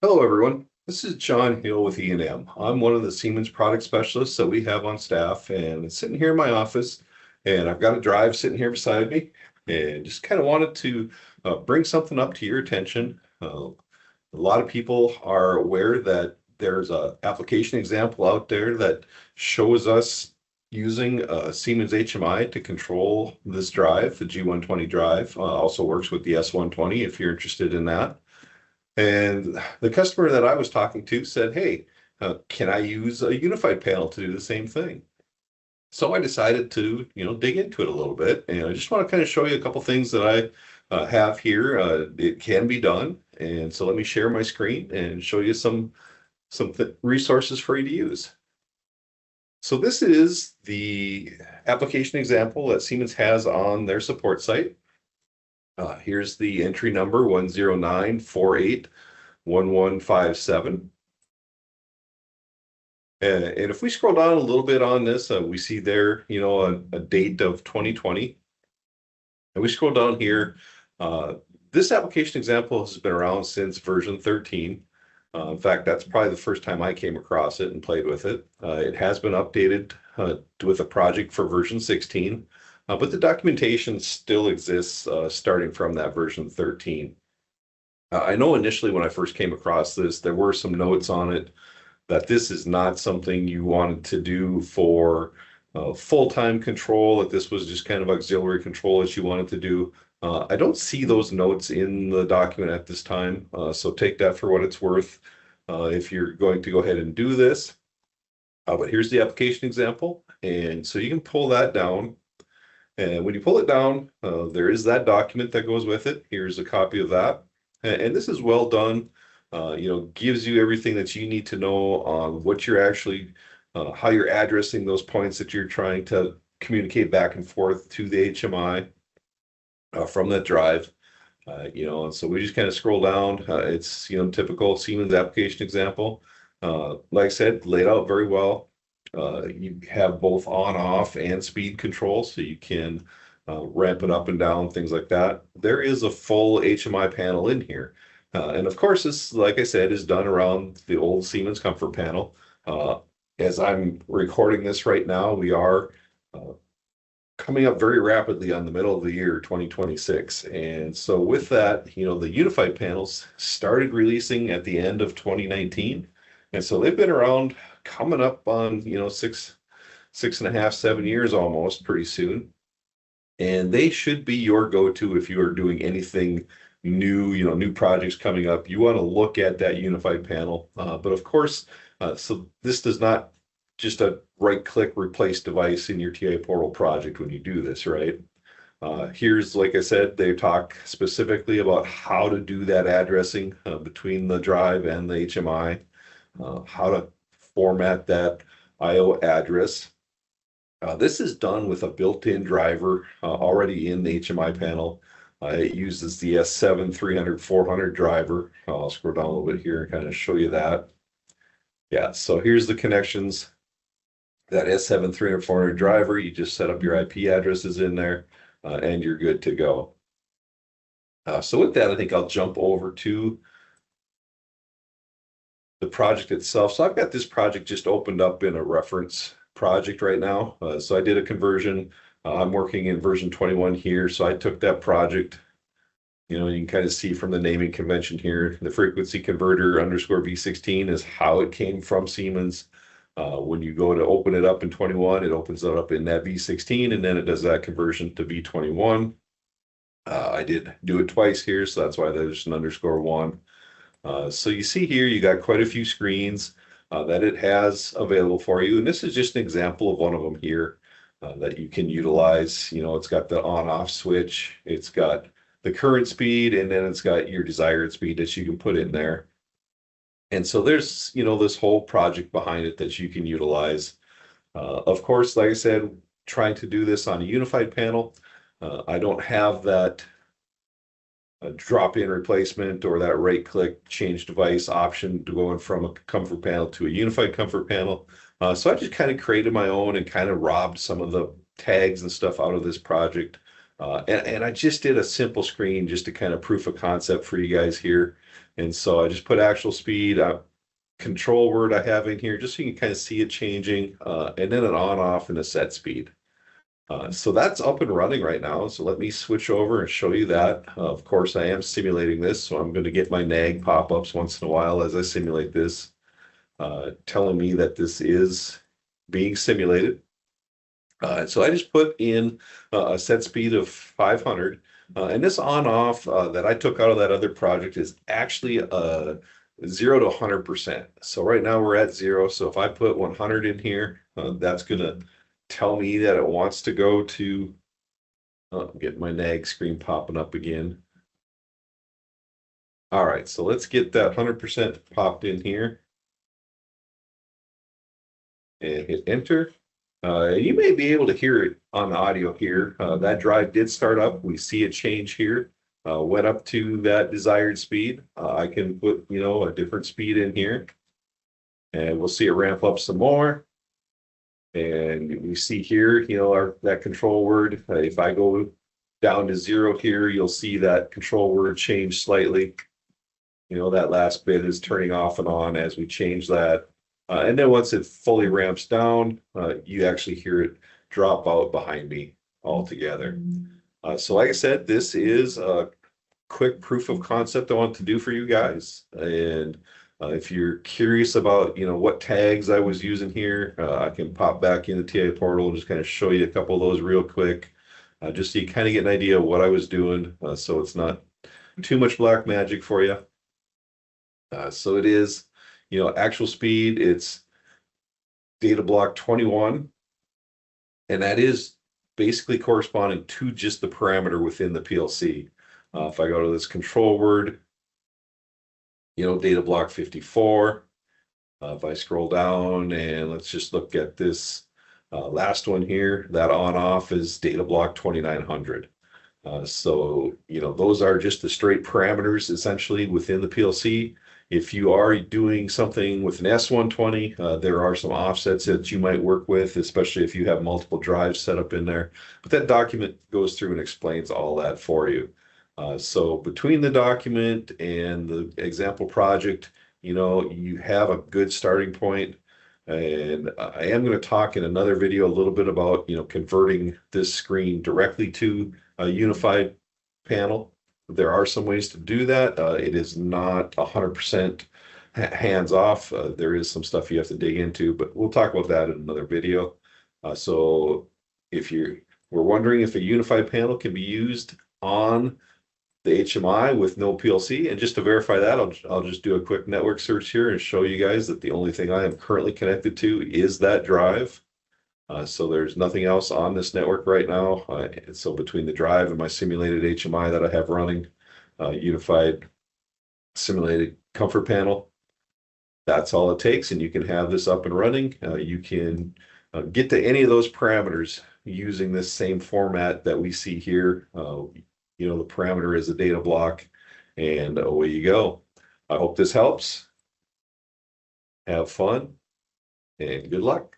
Hello, everyone. This is Jon Hill with EandM. I'm one of the Siemens product specialists that we have on staff, and it's sitting here in my office, and I've got a drive sitting here beside me, and just kind of wanted to bring something up to your attention. A lot of people are aware that there's a application example out there that shows us using Siemens HMI to control this drive, the G120 drive. Also works with the S120 if you're interested in that. And the customer that I was talking to said, "Hey, can I use a unified panel to do the same thing?" So I decided to, dig into it a little bit, and I just want to kind of show you a couple things that I have here. It can be done, and so let me share my screen and show you some resources for you to use. So this is the application example that Siemens has on their support site. Here's the entry number 109481157. And if we scroll down a little bit on this, we see there, a date of 2020. And we scroll down here. This application example has been around since version 13. In fact, that's probably the first time I came across it and played with it. It has been updated with a project for version 16. But the documentation still exists starting from that version 13. I know initially when I first came across this, there were some notes on it that this is not something you wanted to do for full-time control, that this was just kind of auxiliary control that you wanted to do. I don't see those notes in the document at this time, so take that for what it's worth if you're going to go ahead and do this. But here's the application example, and so you can pull that down. And when you pull it down, there is that document that goes with it. Here's a copy of that. And this is well done. Gives you everything that you need to know on what you're actually, how you're addressing those points that you're trying to communicate back and forth to the HMI from that drive. And so we just kind of scroll down. It's, typical Siemens application example. Like I said, laid out very well. You have both on-off and speed control, so you can ramp it up and down, things like that. There is a full HMI panel in here. And of course, this, like I said, is done around the old Siemens Comfort Panel. As I'm recording this right now, we are coming up very rapidly on the middle of the year, 2026. And so with that, the unified panels started releasing at the end of 2019. And so they've been around coming up on, 6.5, 7 years almost pretty soon. And they should be your go-to if you are doing anything new, new projects coming up. You want to look at that unified panel. But of course, so this does not just a right-click replace device in your TIA Portal project when you do this, right? Here's, like I said, they talk specifically about how to do that addressing between the drive and the HMI, how to format that IO address. This is done with a built-in driver already in the HMI panel. It uses the S7 300/400 driver. I'll scroll down a little bit here and kind of show you that. Yeah, so here's the connections. That S7 300/400 driver, you just set up your IP addresses in there and you're good to go. So with that, I think I'll jump over to the project itself. So I've got this project just opened up in a reference project right now. So I did a conversion. I'm working in version 21 here. So I took that project. You can kind of see from the naming convention here, the frequency converter _ V16 is how it came from Siemens. When you go to open it up in 21, it opens it up in that V16, and then it does that conversion to V21. I did do it twice here, so that's why there's an _1. So you see here, you got quite a few screens that it has available for you. And this is just an example of one of them here that you can utilize. It's got the on-off switch, it's got the current speed, and then it's got your desired speed that you can put in there. And so there's, this whole project behind it that you can utilize. Of course, like I said, trying to do this on a unified panel. I don't have that drop-in replacement or that right-click change device option to going from a comfort panel to a unified comfort panel. So I just kind of created my own and kind of robbed some of the tags and stuff out of this project. And I just did a simple screen just to kind of proof of concept for you guys here. And so I just put actual speed, control word I have in here, just so you can kind of see it changing, and then an on off and a set speed. So that's up and running right now. So let me switch over and show you that. Of course, I am simulating this, so I'm going to get my nag pop-ups once in a while as I simulate this, telling me that this is being simulated. So I just put in a set speed of 500. And this on-off that I took out of that other project is actually 0 to 100%. So right now we're at 0. So if I put 100 in here, that's going to tell me that it wants to go to, get my nag screen popping up again. All right, so let's get that 100% popped in here and hit enter. You may be able to hear it on the audio here. That drive did start up. We see a change here. Went up to that desired speed. I can put, a different speed in here. And we'll see it ramp up some more. And we see here, that control word. If I go down to 0 here, you'll see that control word change slightly. That last bit is turning off and on as we change that. And then once it fully ramps down, you actually hear it drop out behind me altogether. So like I said, this is a quick proof of concept I want to do for you guys. And if you're curious about, what tags I was using here, I can pop back in the TIA portal and just kind of show you a couple of those real quick, just so you kind of get an idea of what I was doing, so it's not too much black magic for you. So it is, actual speed, it's data block 21, and that is basically corresponding to just the parameter within the PLC. If I go to this control word, data block 54. If I scroll down and let's just look at this last one here, that on off is data block 2900. So, those are just the straight parameters essentially within the PLC. If you are doing something with an S120, there are some offsets that you might work with, especially if you have multiple drives set up in there. But that document goes through and explains all that for you. So between the document and the example project, you have a good starting point. And I am going to talk in another video a little bit about, converting this screen directly to a unified panel. There are some ways to do that. It is not 100% hands off. There is some stuff you have to dig into, but we'll talk about that in another video. So if you were wondering if a unified panel can be used on the HMI with no PLC, and just to verify that, I'll just do a quick network search here and show you guys that the only thing I am currently connected to is that drive. So there's nothing else on this network right now. So between the drive and my simulated HMI that I have running, unified simulated comfort panel, that's all it takes, and you can have this up and running. You can get to any of those parameters using this same format that we see here. The parameter is a data block, and away you go. I hope this helps. Have fun, and good luck.